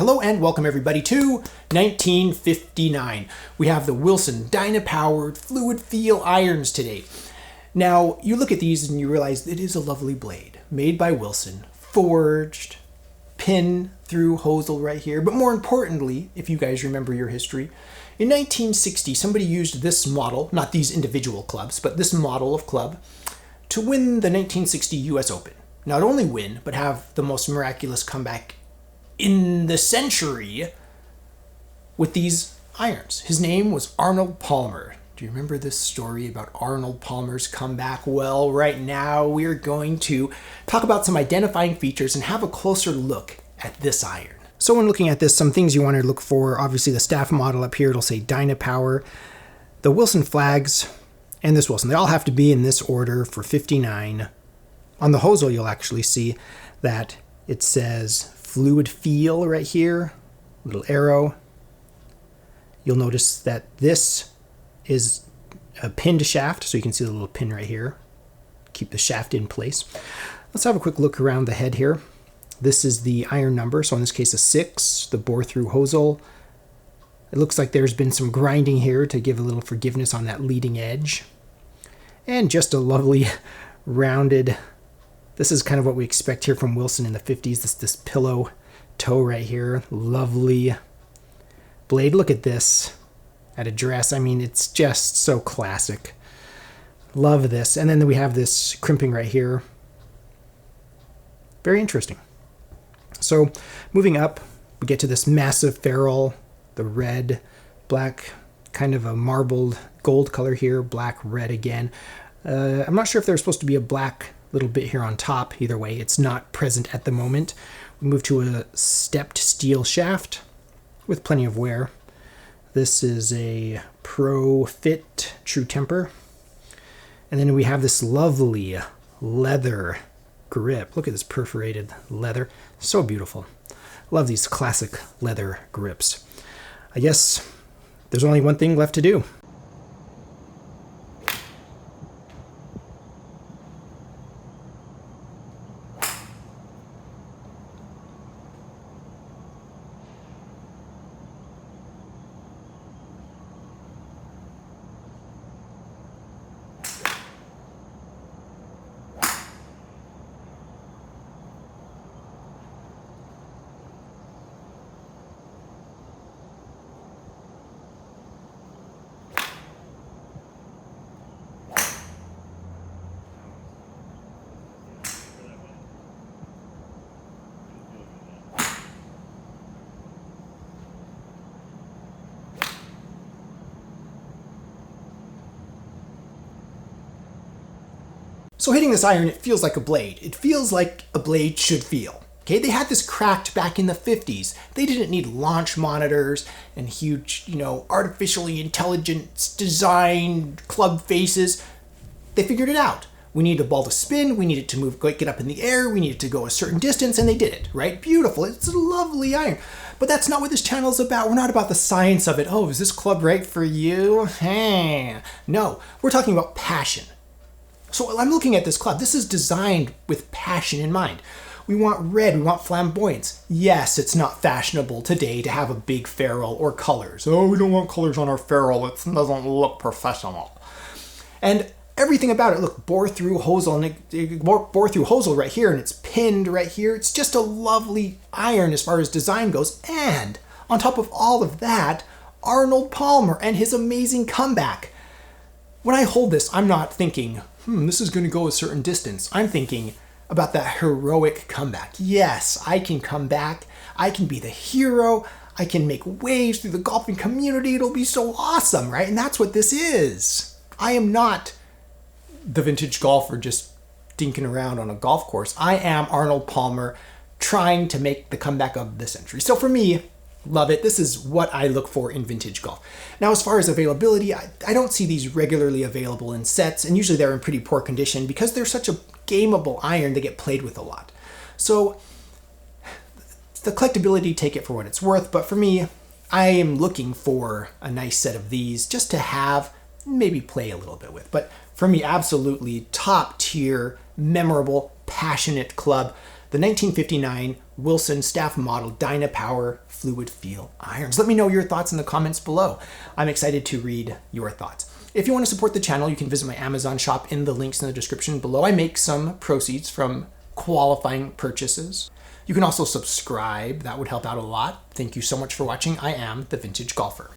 Hello and welcome everybody to 1959. We have the Wilson Dyna-Powered fluid feel irons today. Now, you look at these and you realize it is a lovely blade made by Wilson, forged, pin through hosel right here. But more importantly, if you guys remember your history, in 1960, somebody used this model, not these individual clubs, but this model of club, to win the 1960 US Open. Not only win, but have the most miraculous comeback in the century with these irons. His name was Arnold Palmer. Do you remember this story about Arnold Palmer's comeback? Well, right now we're going to talk about some identifying features and have a closer look at this iron. So when looking at this, some things you want to look for, obviously the staff model up here, it'll say Dyna-Power. The Wilson flags and this Wilson, they all have to be in this order for 59. On the hosel, you'll actually see that it says fluid feel right here, little arrow. You'll notice that this is a pinned shaft, so you can see the little pin right here. Keep the shaft in place. Let's have a quick look around the head here. This is the iron number, so in this case a 6, the bore through hosel. It looks like there's been some grinding here to give a little forgiveness on that leading edge. And just a lovely rounded, this is kind of what we expect here from Wilson in the 50s, this pillow toe right here. Lovely blade. Look at this at address. I mean, it's just so classic. Love this. And then we have this crimping right here. Very interesting. So moving up, we get to this massive ferrule, the red, black, kind of a marbled gold color here, black, red again. I'm not sure if there's supposed to be a black little bit here on top. Either way, it's not present at the moment. We move to a stepped steel shaft with plenty of wear. This is a Pro Fit True Temper. And then we have this lovely leather grip. Look at this perforated leather. So beautiful. Love these classic leather grips. I guess there's only one thing left to do. So hitting this iron, it feels like a blade. It feels like a blade should feel. Okay, they had this cracked back in the 50s. They didn't need launch monitors and huge, artificially intelligent designed club faces. They figured it out. We needed a ball to spin, we needed to move, get up in the air, we needed to go a certain distance, and they did it, right? Beautiful, it's a lovely iron. But that's not what this channel is about. We're not about the science of it. Oh, is this club right for you? No, we're talking about passion. So I'm looking at this club. This is designed with passion in mind. We want red, we want flamboyance. Yes, it's not fashionable today to have a big ferrule or colors. Oh, we don't want colors on our ferrule. It doesn't look professional. And everything about it, look, bore through hosel, and bore through hosel right here, and it's pinned right here. It's just a lovely iron as far as design goes. And on top of all of that, Arnold Palmer and his amazing comeback. When I hold this, I'm not thinking, this is going to go a certain distance. I'm thinking about that heroic comeback. Yes, I can come back. I can be the hero. I can make waves through the golfing community. It'll be so awesome, right? And that's what this is. I am not the vintage golfer just dinking around on a golf course. I am Arnold Palmer trying to make the comeback of the century. So for me, love it. This is what I look for in vintage golf. Now, as far as availability, I don't see these regularly available in sets, and usually they're in pretty poor condition because they're such a gameable iron, they get played with a lot. So the collectability, take it for what it's worth, but for me, I am looking for a nice set of these just to have, maybe play a little bit with. But for me, absolutely top tier, memorable, passionate club. The 1959 Wilson staff model Dyna-Powered fluid feel irons. Let me know your thoughts in the comments below. I'm excited to read your thoughts. If you want to support the channel, you can visit my Amazon shop in the links in the description below. I make some proceeds from qualifying purchases. You can also subscribe. That would help out a lot. Thank you so much for watching. I am the Vintage Golfer.